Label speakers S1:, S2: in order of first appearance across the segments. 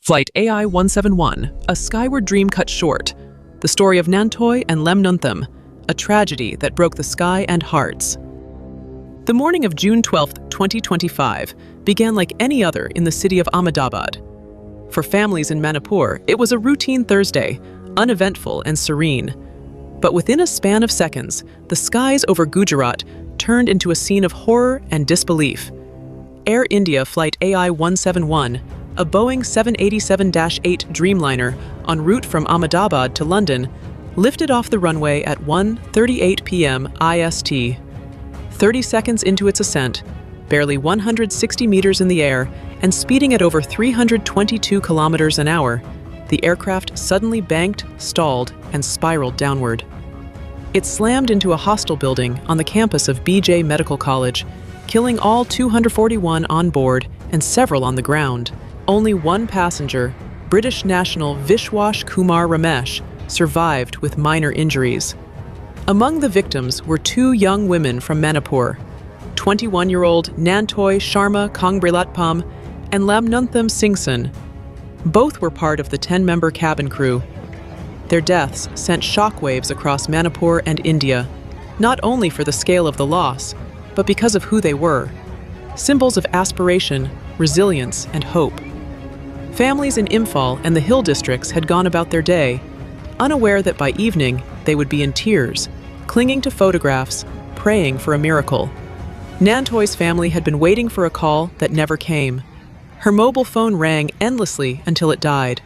S1: Flight AI-171, a skyward dream cut short. The story of Nganthoi and Lamnunthem, a tragedy that broke the sky and hearts. The morning of June 12, 2025, began like any other in the city of Ahmedabad. For families in Manipur, it was a routine Thursday, uneventful and serene. But within a span of seconds, the skies over Gujarat turned into a scene of horror and disbelief. Air India Flight AI-171, a Boeing 787-8 Dreamliner en route from Ahmedabad to London, lifted off the runway at 1:38 p.m. IST. 30 seconds into its ascent, barely 160 meters in the air, and speeding at over 322 kilometers an hour, the aircraft suddenly banked, stalled, and spiraled downward. It slammed into a hostel building on the campus of BJ Medical College, killing all 241 on board and several on the ground. Only one passenger, British national Vishwash Kumar Ramesh, survived with minor injuries. Among the victims were two young women from Manipur, 21-year-old Nganthoi Sharma Kongbrilatpam and Lamnunthem Singson. Both were part of the 10-member cabin crew. Their deaths sent shockwaves across Manipur and India, not only for the scale of the loss, but because of who they were, symbols of aspiration, resilience, and hope. Families in Imphal and the Hill districts had gone about their day, unaware that by evening they would be in tears, clinging to photographs, praying for a miracle. Nganthoi's family had been waiting for a call that never came. Her mobile phone rang endlessly until it died.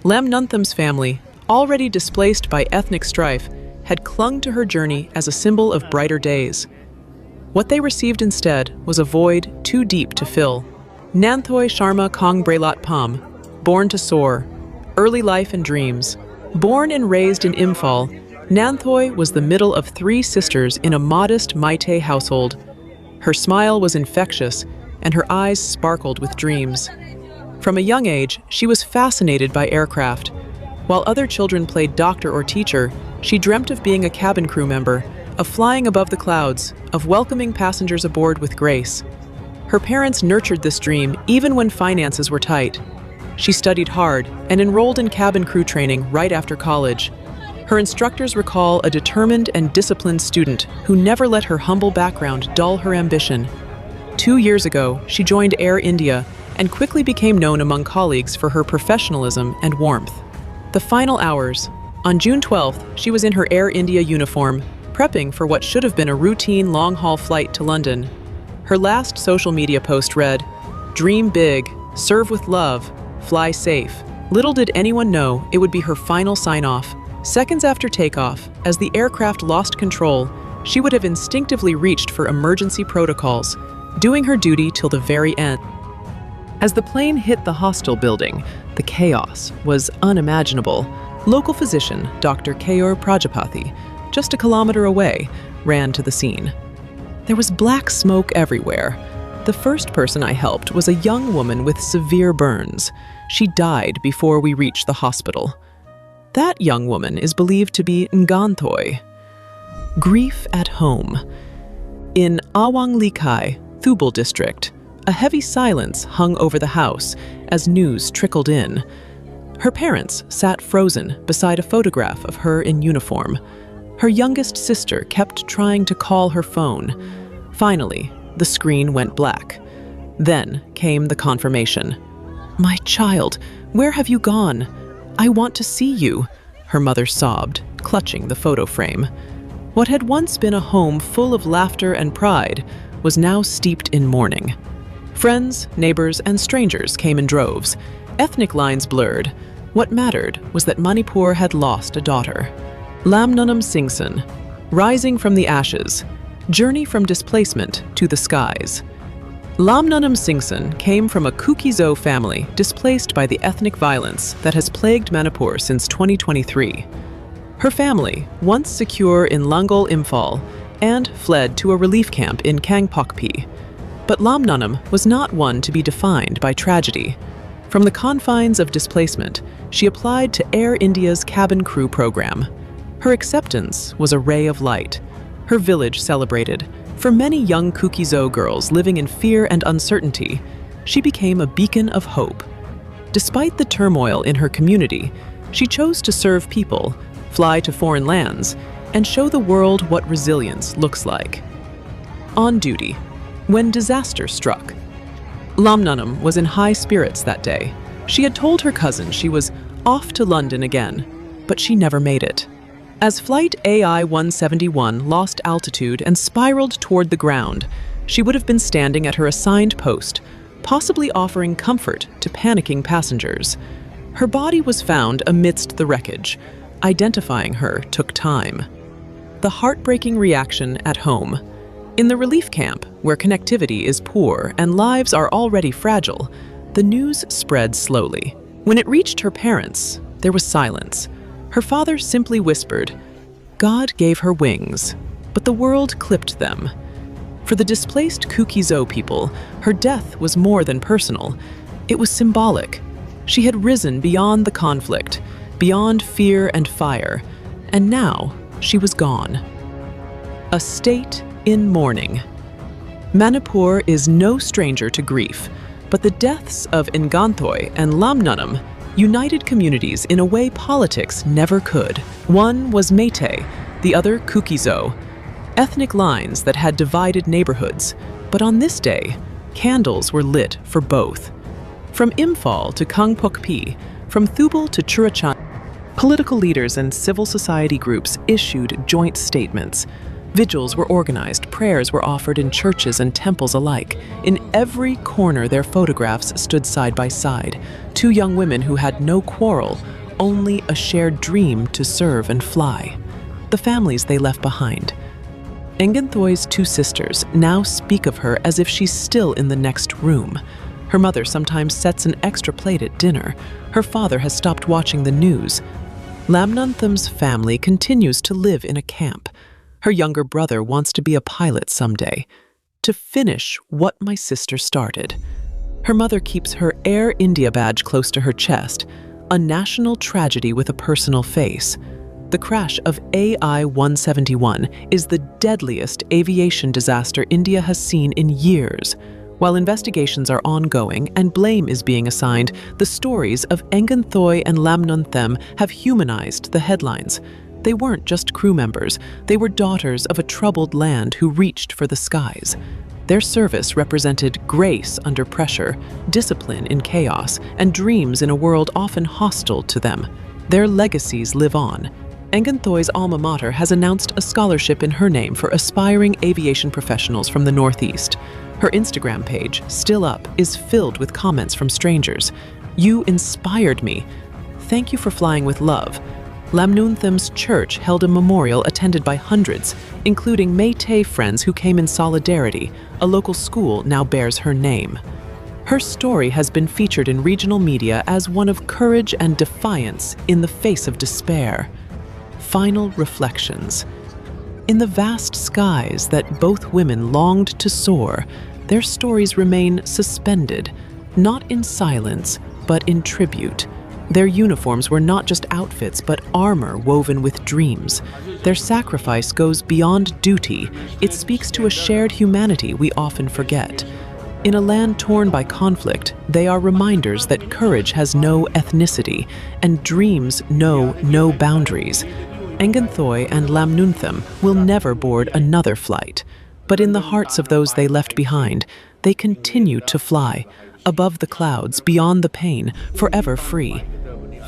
S1: Lamnunthem's family, already displaced by ethnic strife, had clung to her journey as a symbol of brighter days. What they received instead was a void too deep to fill. Nganthoi Sharma Kongbrilatpam, born to soar, early life and dreams. Born and raised in Imphal, Nganthoi was the middle of three sisters in a modest Meitei household. Her smile was infectious, and her eyes sparkled with dreams. From a young age, she was fascinated by aircraft. While other children played doctor or teacher, she dreamt of being a cabin crew member, of flying above the clouds, of welcoming passengers aboard with grace. Her parents nurtured this dream even when finances were tight. She studied hard and enrolled in cabin crew training right after college. Her instructors recall a determined and disciplined student who never let her humble background dull her ambition. 2 years ago, she joined Air India and quickly became known among colleagues for her professionalism and warmth. The final hours. On June 12th, she was in her Air India uniform, prepping for what should have been a routine long-haul flight to London. Her last social media post read, "Dream big, serve with love, fly safe." Little did anyone know it would be her final sign-off. Seconds after takeoff, as the aircraft lost control, she would have instinctively reached for emergency protocols, doing her duty till the very end. As the plane hit the hostel building, the chaos was unimaginable. Local physician, Dr. Keyur Prajapathy, just a kilometer away, ran to the scene. There was black smoke everywhere. The first person I helped was a young woman with severe burns. She died before we reached the hospital. That young woman is believed to be Nganthoi. Grief at home. In Awang-Likai, Thubal district, a heavy silence hung over the house as news trickled in. Her parents sat frozen beside a photograph of her in uniform. Her youngest sister kept trying to call her phone. Finally, the screen went black. Then came the confirmation. "My child, where have you gone? I want to see you," her mother sobbed, clutching the photo frame. What had once been a home full of laughter and pride was now steeped in mourning. Friends, neighbors, and strangers came in droves. Ethnic lines blurred. What mattered was that Manipur had lost a daughter. Lamnunthem Singson, rising from the ashes, journey from displacement to the skies. Lamnunthem Singson came from a Kuki family displaced by the ethnic violence that has plagued Manipur since 2023. Her family, once secure in Langal Imphal, and fled to a relief camp in Kangpokpi. But Lamnunthem was not one to be defined by tragedy. From the confines of displacement, she applied to Air India's cabin crew program. Her acceptance was a ray of light. Her village celebrated. For many young Kuki girls living in fear and uncertainty, she became a beacon of hope. Despite the turmoil in her community, she chose to serve people, fly to foreign lands, and show the world what resilience looks like. On duty, when disaster struck. Lamnunthem was in high spirits that day. She had told her cousin she was off to London again, but she never made it. As Flight AI-171 lost altitude and spiraled toward the ground, she would have been standing at her assigned post, possibly offering comfort to panicking passengers. Her body was found amidst the wreckage. Identifying her took time. The heartbreaking reaction at home. In the relief camp, where connectivity is poor and lives are already fragile, the news spread slowly. When it reached her parents, there was silence. Her father simply whispered, "God gave her wings, but the world clipped them." For the displaced Kuki people, her death was more than personal. It was symbolic. She had risen beyond the conflict, beyond fear and fire, and now she was gone. A state in mourning. Manipur is no stranger to grief, but the deaths of Nganthoi and Lamnunthem united communities in a way politics never could. One was Meitei, the other Kuki, ethnic lines that had divided neighborhoods. But on this day, candles were lit for both. From Imphal to Kangpokpi, from Thubal to Churachan, political leaders and civil society groups issued joint statements. Vigils were organized, prayers were offered in churches and temples alike. In every corner, their photographs stood side by side. Two young women who had no quarrel, only a shared dream to serve and fly. The families they left behind. Nganthoi's two sisters now speak of her as if she's still in the next room. Her mother sometimes sets an extra plate at dinner. Her father has stopped watching the news. Lamnunthem's family continues to live in a camp. Her younger brother wants to be a pilot someday, to finish what my sister started. Her mother keeps her Air India badge close to her chest, a national tragedy with a personal face. The crash of AI-171 is the deadliest aviation disaster India has seen in years. While investigations are ongoing and blame is being assigned, the stories of Nganthoi and Lamnunthem have humanized the headlines. They weren't just crew members, they were daughters of a troubled land who reached for the skies. Their service represented grace under pressure, discipline in chaos, and dreams in a world often hostile to them. Their legacies live on. Nganthoi's alma mater has announced a scholarship in her name for aspiring aviation professionals from the Northeast. Her Instagram page, still up, is filled with comments from strangers. "You inspired me. Thank you for flying with love." Lamnunthem's church held a memorial attended by hundreds, including Meitei friends who came in solidarity. A local school now bears her name. Her story has been featured in regional media as one of courage and defiance in the face of despair. Final reflections. In the vast skies that both women longed to soar, their stories remain suspended, not in silence, but in tribute. Their uniforms were not just outfits, but armor woven with dreams. Their sacrifice goes beyond duty. It speaks to a shared humanity we often forget. In a land torn by conflict, they are reminders that courage has no ethnicity and dreams know no boundaries. Nganthoi and Lamnunthem will never board another flight, but in the hearts of those they left behind, they continue to fly, above the clouds, beyond the pain, forever free.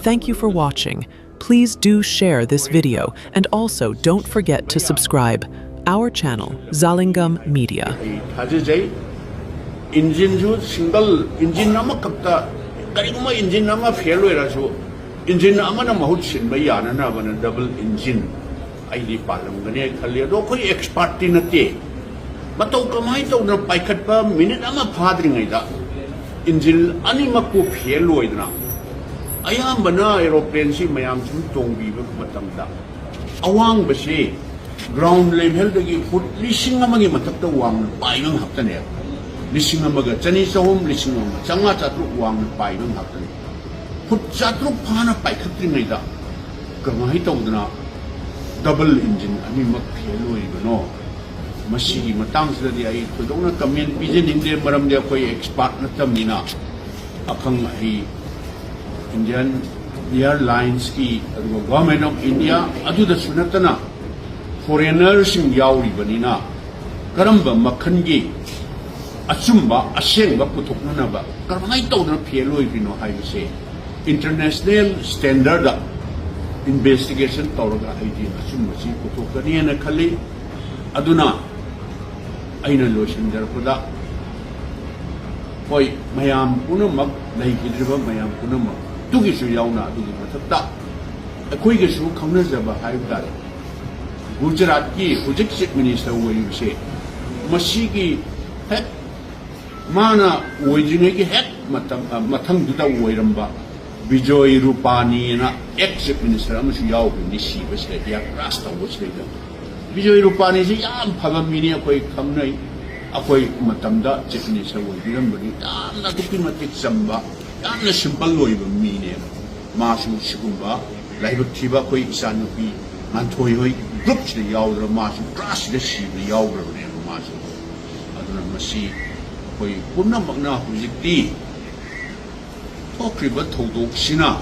S1: Thank you for watching. Please do share this video, and also don't forget to subscribe our channel, Zalingam Media.
S2: Engine single engine nama kapta kariguma engine nama fail hoirasu engine amana mahut sinba yana na bana double engine aidi palam gane khalli do koi expert ti nate matau kamai to na paikhat pa minute ama phadri ngai da engine ani makku fail hoidna aya bana aeroplane si mayam chum tongbi ba matam da awang basi ground level dagi foot lising amagi matak ta wang pai nang haptane Lising amaga chani sahom lising ama changa chatruk wang pai nang haptani put chatruk phana pai khatri ngai da kamai tawdna double engine ani mak pheloi bano masi matang sida ai thudona comment pijening de maram de koi expert na tamina akhang ai Indian Airlines ki Government of India adu da sunatana foreigners sing yauri banina karamba makhangi achumba asengba puthokna ba karmanai tawna pheloi bino haibse international standard investigation tawraga haidi achumba si puthokani na khali aduna aina loisindar puda hoi mayam punamak laigidriba mayam punamak tugisu yauna adugi mathakta akoigisu khangnajaba haibdare Gujarat ki hujik chief minister woyuse masigi hek mana woijine ki hek mathang duta woiramba Bijoy Rupani na ex chief minister amasu yaw ni siba se ya rasta wosle da Bijoy Rupani ji yam phaba mini akoi khamnai akoi matamda chief minister woirambani yamna duki matik samba yamna simple loiba mine masu sigumba laibak thiba koi isanupi Nganthoi hoi groups the yaudra masu trust the sea the yaudra ne masu aduna masi hoi punna magna hujikti thokriba thodok sina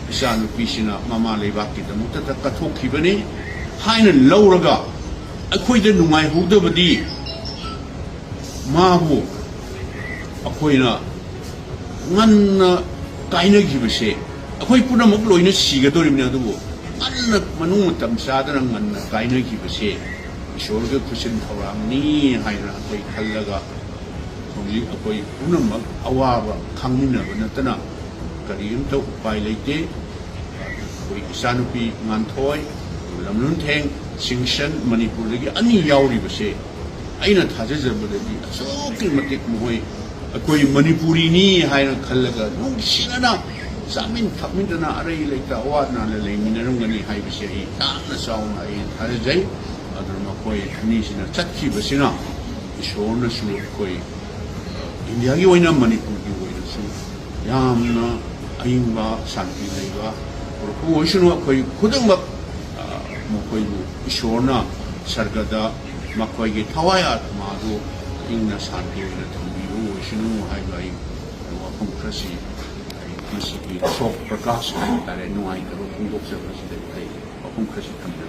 S2: isanu pisina mama leibak ki damu ta kathokibani haina lawraga akhoi de nungai hudabadi mabu akhoina nganna kaina gibase akhoi punna mak loina sigadorimne adubu Anna manung tamsadana nganna kaina kibase ishorga kusin thawamni haina akoi khallaga thongi akoi punamak awaba khangminaba natana karimta upai leite akoi isanupi Nganthoi Lamnunthem Singshan Manipurdagi ani yauribase aina thajajabadadi asoki matik mohoi akoi Manipuri ni haina khallaga nungsinana Samin kami dana arai leita awat na lelai minarum gani hai bisai tanah saung hai hari jai adur makoi ni sina cakki besina ishona sulu koi India ki waina Manipur ki waina su yamna ayingba santi leiba orko oishunu koi kudang mak makoi bu ishona sargada makoi ki thawaya madu ingna santi waina thambiru oishunu hai bai wapung krasi Masih sok perkas dari nuai terus untuk seperti itu, aku kasih tambah.